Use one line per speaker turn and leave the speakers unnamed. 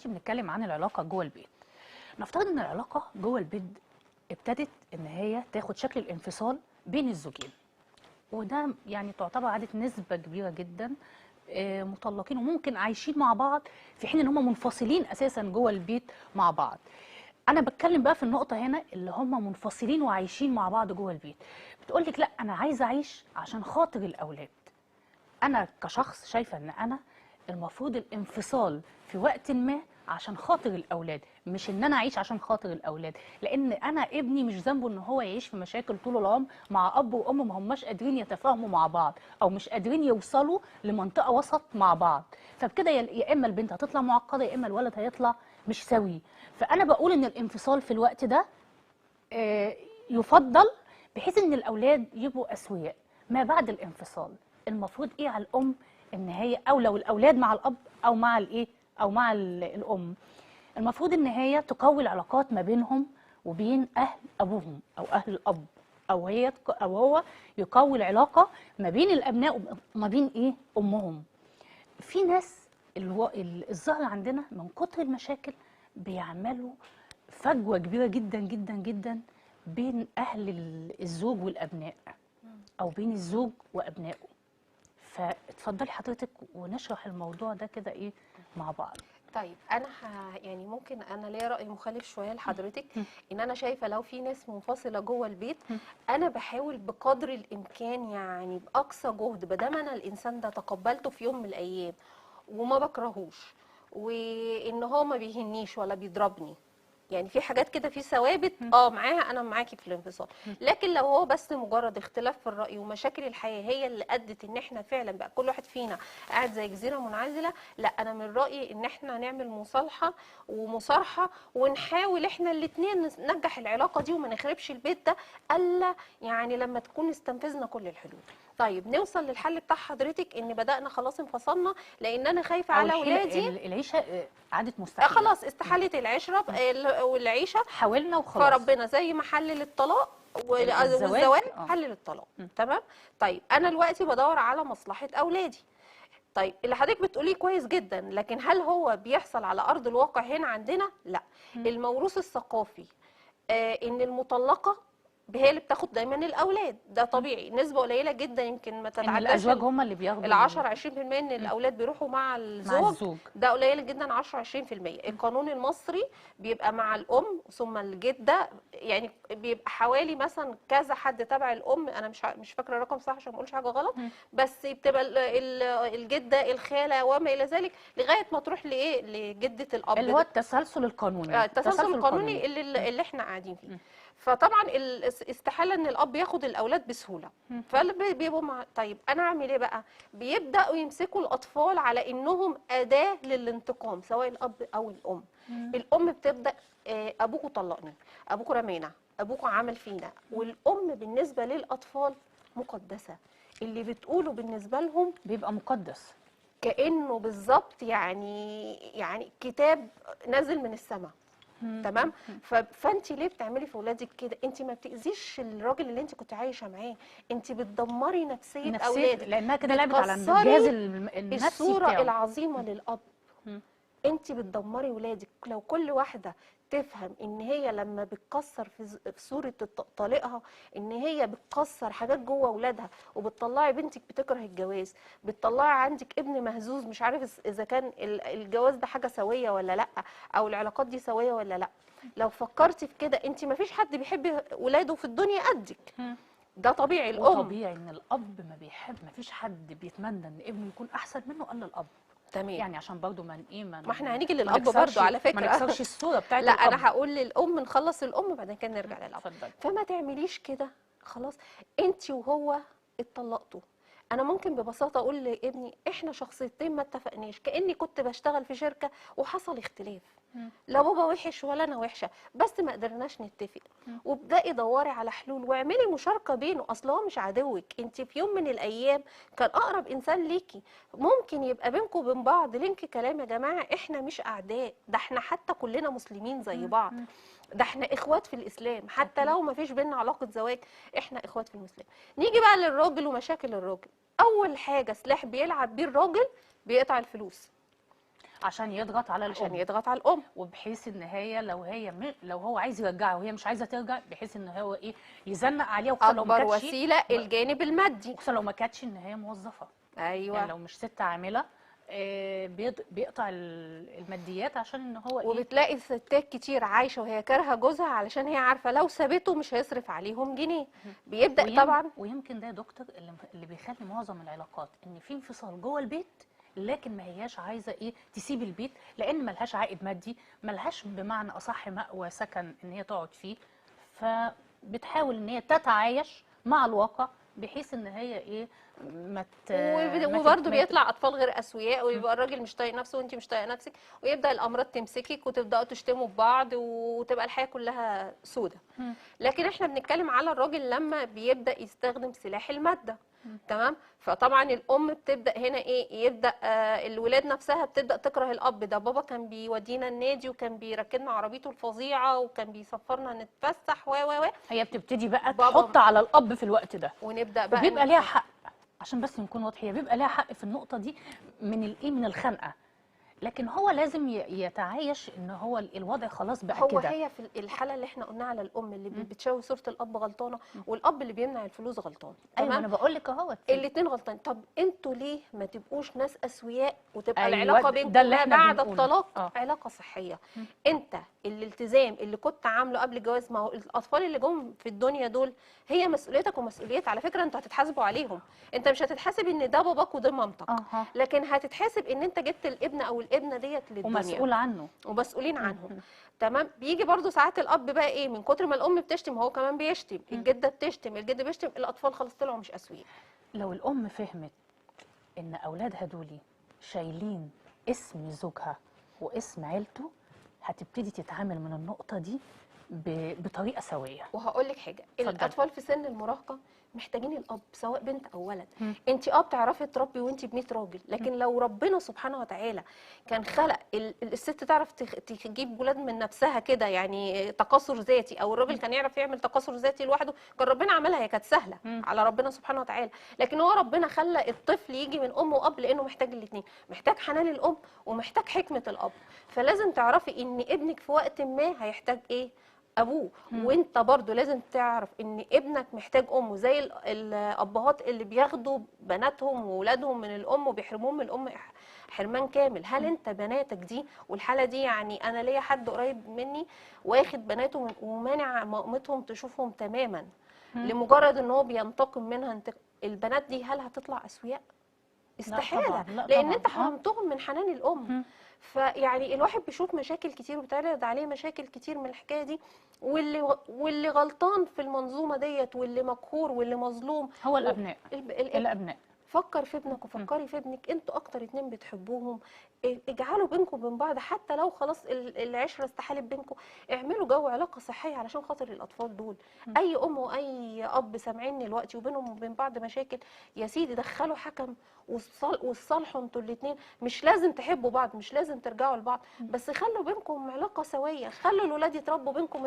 بنتكلم عن العلاقة جوه البيت. نفترض ان العلاقة جوه البيت ابتدت ان هي تاخد شكل الانفصال بين الزوجين، وده يعني تعتبر عادة نسبة كبيرة جدا مطلقين وممكن عايشين مع بعض في حين ان هم منفصلين اساسا جوه البيت مع بعض. انا بتكلم بقى في النقطة هنا اللي هم منفصلين وعايشين مع بعض جوه البيت. بتقولك لا انا عايزة اعيش عشان خاطر الاولاد. انا كشخص شايفه ان انا المفروض الانفصال في وقت ما عشان خاطر الاولاد، مش ان انا اعيش عشان خاطر الاولاد، لان انا ابني مش ذنبه ان هو يعيش في مشاكل طول العمر مع اب وام ما هماش قادرين يتفاهموا مع بعض او مش قادرين يوصلوا لمنطقه وسط مع بعض. فبكده يا اما البنت هتطلع معقده يا اما الولد هيطلع مش سوي. فانا بقول ان الانفصال في الوقت ده يفضل، بحيث ان الاولاد يبقوا اسوياء. ما بعد الانفصال المفروض ايه على الام؟ ان هي او لو الاولاد مع الاب او مع الايه او مع الام، المفروض ان هي تقوي العلاقات ما بينهم وبين اهل ابوهم او اهل الاب، او هو يقوي العلاقه ما بين الابناء وما بين ايه امهم. في ناس الظاهر عندنا من كتر المشاكل بيعملوا فجوه كبيره جدا جدا جدا بين اهل الزوج والابناء او بين الزوج وابنائه. فاتفضلي حضرتك ونشرح الموضوع ده كده ايه مع بعض.
طيب انا يعني ممكن انا ليا راي مخالف شويه لحضرتك. ان انا شايفه لو في ناس منفصله جوه البيت، انا بحاول بقدر الامكان يعني باقصى جهد بدام انا الانسان ده تقبلته في يوم من الايام وما بكرهوش وان هو ما بيهنيش ولا بيضربني، يعني في حاجات كده في ثوابت معاها انا معاكي في الانفصال. لكن لو هو بس مجرد اختلاف في الراي ومشاكل الحياه هي اللي ادت ان احنا فعلا بقى كل واحد فينا قاعد زي جزيره منعزله، لا انا من رايي ان احنا نعمل مصالحه ومصارحه ونحاول احنا الاثنين ننجح العلاقه دي وما نخربش البيت ده الا يعني لما تكون استنفذنا كل الحلول. طيب نوصل للحل بتاع حضرتك ان بدانا خلاص انفصلنا لان انا خايفه على اولادي.
العيشه عادت مستحيله،
خلاص استحالت العشره والعيشه،
حاولنا وخلاص.
فربنا زي ما حلل الطلاق
الزواج
والزواج حلل الطلاق. تمام. طيب انا دلوقتي بدور على مصلحه اولادي. طيب اللي حضرتك بتقوليه كويس جدا، لكن هل هو بيحصل على ارض الواقع هنا عندنا؟ لا. الموروث الثقافي ان المطلقه هي اللي بتاخد دايما الاولاد، ده طبيعي. نسبه قليله جدا يمكن ما تتعداش،
ان الازواج هم اللي بياخدوا
ال 10 20% ان الاولاد بيروحوا مع الزوج. ده قليل جدا 10 20%. القانون المصري بيبقى مع الام ثم الجده، يعني بيبقى حوالي مثلا كذا حد تبع الام، انا مش فاكره الرقم صح عشان ما اقولش حاجه غلط، بس بتبقى الجده الخاله وما الى ذلك لغايه ما تروح لايه لجده الاب،
اللي هو التسلسل القانوني.
التسلسل القانوني اللي احنا قاعدين فيه. فطبعا استحاله ان الاب ياخد الاولاد بسهوله، فبيبقوا مع. طيب انا اعمل ايه بقى؟ بيبداوا يمسكوا الاطفال على انهم اداه للانتقام، سواء الاب او الام. الام بتبدا ابوكوا طلقني، ابوكوا رمينا، ابوكوا عمل فينا. والام بالنسبه للاطفال مقدسه، اللي بتقوله بالنسبه لهم
بيبقى مقدس،
كانه بالظبط يعني كتاب نازل من السماء. تمام. فانت ليه بتعملي في اولادك كده؟ انت ما بتاذيش الراجل اللي انت كنت عايشه معاه، انت بتدمري نفسيه اولادك
لانها كده لعبت على الجهاز النفسي
الصوره
بتاعه.
العظيمه للاب. انت بتدمري ولادك. لو كل واحده تفهم ان هي لما بتكسر في صوره طليقها ان هي بتكسر حاجات جوه اولادها، وبتطلعي بنتك بتكره الجواز، بتطلعي عندك ابن مهزوز مش عارف اذا كان الجواز ده حاجه سويه ولا لا، او العلاقات دي سويه ولا لا. لو فكرتي في كده، انت ما فيش حد بيحب ولاده في الدنيا قدك، ده طبيعي. الام
وطبيعي ان الاب ما بيحب، ما فيش حد بيتمنى ان ابنه يكون احسن منه الا الاب.
تمام.
يعني عشان برضه
ما احنا هنيجي للاب برضه على فكره،
ما نكسرش الصوره بتاعت
لا
الاب.
انا هقول للام نخلص الام بعدين كده نرجع للاب.
اتفضلي.
فما تعمليش كده. خلاص انت وهو اتطلقتوا، انا ممكن ببساطه اقول لابني احنا شخصيتين ما اتفقناش، كاني كنت بشتغل في شركه وحصل اختلاف، لا بابا وحش ولا انا وحشه، بس ما قدرناش نتفق. وابداي دوري على حلول واعملي مشاركه بينه، اصل هو مش عدوك، انت في يوم من الايام كان اقرب انسان ليكي. ممكن يبقى بينكم وبين بعض لينك كلام، يا جماعه احنا مش اعداء، ده احنا حتى كلنا مسلمين زي بعض، ده احنا اخوات في الاسلام، حتى لو ما فيش بينا علاقه زواج احنا اخوات في الاسلام. نيجي بقى للراجل ومشاكل الراجل. اول حاجه سلاح بيلعب بيه الراجل بيقطع الفلوس.
عشان يضغط على
عشان
الام،
يضغط على الام.
وبحيث ان هي لو هو عايز يرجعها وهي مش عايزه ترجع، بحيث ان هو ايه يزنق عليها، وخصوصا لو ما
اكبر
كانتش
وسيله الجانب المادي.
وخصوصا لو ما كانتش ان هي موظفه. يعني
ايوه.
لو مش ست عامله بيقطع الماديات عشان ان هو ايه.
وبتلاقي ستات كتير عايشه وهي كارهه جوزها علشان هي عارفه لو سابته مش هيصرف عليهم جنيه. بيبدا طبعا.
ويمكن ده يا دكتور اللي بيخلي معظم العلاقات ان في انفصال جوه البيت، لكن ما هياش عايزه ايه تسيب البيت، لان ملهاش عائد مادي، ملهاش بمعنى اصح مأوى سكن ان هي تقعد فيه، فبتحاول ان هي تتعايش مع الواقع بحيث ان هي ايه ما
وبرده بيطلع اطفال غير اسوياء، ويبقى الراجل مش طايق نفسه وانت مش طايقه نفسك، ويبدا الامراض تمسكك وتبداوا تشتموا ببعض وتبقى الحياه كلها سودة. لكن احنا بنتكلم على الراجل لما بيبدا يستخدم سلاح الماده. تمام. فطبعا الام بتبدا هنا ايه، يبدا الولاد نفسها بتبدا تكره الاب. ده بابا كان بيودينا النادي وكان بيركبنا عربيته الفظيعه وكان بيسفرنا نتفسح
هي بتبتدي بقى تحط على الاب في الوقت ده،
ونبدا بقى
وبيبقى ليها حق. عشان بس نكون واضحين، بيبقى ليها حق في النقطه دي من الخنقه، لكن هو لازم يتعايش ان هو الوضع خلاص بقى كده.
هي في الحاله اللي احنا قلنا على الام اللي بتشوه صوره الاب غلطانه، والاب اللي بيمنع الفلوس غلطان.
ايوه انا بقول لك اهوت
الاثنين غلطان. طب انتوا ليه ما تبقوش ناس اسوياء وتبقى
أيوة
العلاقه بينكم ما بعد الطلاق علاقه صحيه؟ انت الالتزام اللي كنت عامله قبل الجواز، ما هو الاطفال اللي جم في الدنيا دول هي مسؤوليتك ومسؤوليات. على فكره انتوا هتتحاسبوا عليهم. انت مش هتتحاسب ان ده باباك وده مامتك، لكن هتتحاسب ان انت جبت الابن او الابنه ديت للدنيا
ومسؤول عنه
ومسؤولين عنهم. تمام. بيجي برضو ساعات الاب بقى ايه، من كتر ما الام بتشتم هو كمان بيشتم، الجده بتشتم، الجد بيشتم، الاطفال خلاص طلعوا مش اسويين.
لو الام فهمت ان اولادها دولي شايلين اسم زوجها واسم عيلته، هتبتدي تتعامل من النقطه دي بطريقه سويه.
وهقول لك حاجه، الاطفال في سن المراهقه محتاجين الاب سواء بنت او ولد. انت بتعرفي تربي وانت ب 100 راجل، لكن لو ربنا سبحانه وتعالى كان خلق الست تعرف تجيب ولاد من نفسها كده، يعني تكاثر ذاتي، او الراجل كان يعرف يعمل تكاثر ذاتي لوحده، كان ربنا عملها. هي كانت سهله على ربنا سبحانه وتعالى، لكن هو ربنا خلى الطفل يجي من ام واب لانه محتاج الاثنين، محتاج حنان الام ومحتاج حكمه الاب. فلازم تعرفي ان ابنك في وقت ما هيحتاج ايه، ابوه. وانت برضو لازم تعرف ان ابنك محتاج امه، زي الابهات اللي بياخدوا بناتهم وولادهم من الام وبيحرموهم من الام حرمان كامل. هل انت بناتك دي، والحاله دي يعني انا ليا حد قريب مني واخد بناته ومانع مامتهم تشوفهم تماما لمجرد ان هو بينتقم منها. البنات دي هل هتطلع اسوياء؟ استحاله. لان
طبعاً.
انت حرمتهم من حنان الام. فيعني الواحد بيشوف مشاكل كتير وبتعرض عليه مشاكل كتير من الحكايه دي، واللي غلطان في المنظومه ديت واللي مقهور واللي مظلوم
هو الابناء. الابناء.
فكر في ابنك وفكري في ابنك، انتوا اكتر اتنين بتحبوهم، اجعلوا بينكم وبين بعض حتى لو خلاص العشره استحالت بينكم، اعملوا جو علاقه صحيه علشان خاطر الاطفال دول. اي ام واي اب سامعيني دلوقتي وبينهم وبين بعض مشاكل، يا سيدي دخلوا حكم وصالحوا انتوا الاثنين. مش لازم تحبوا بعض، مش لازم ترجعوا لبعض، بس خلوا بينكم علاقه سويه، خلوا الولاد يتربوا بينكم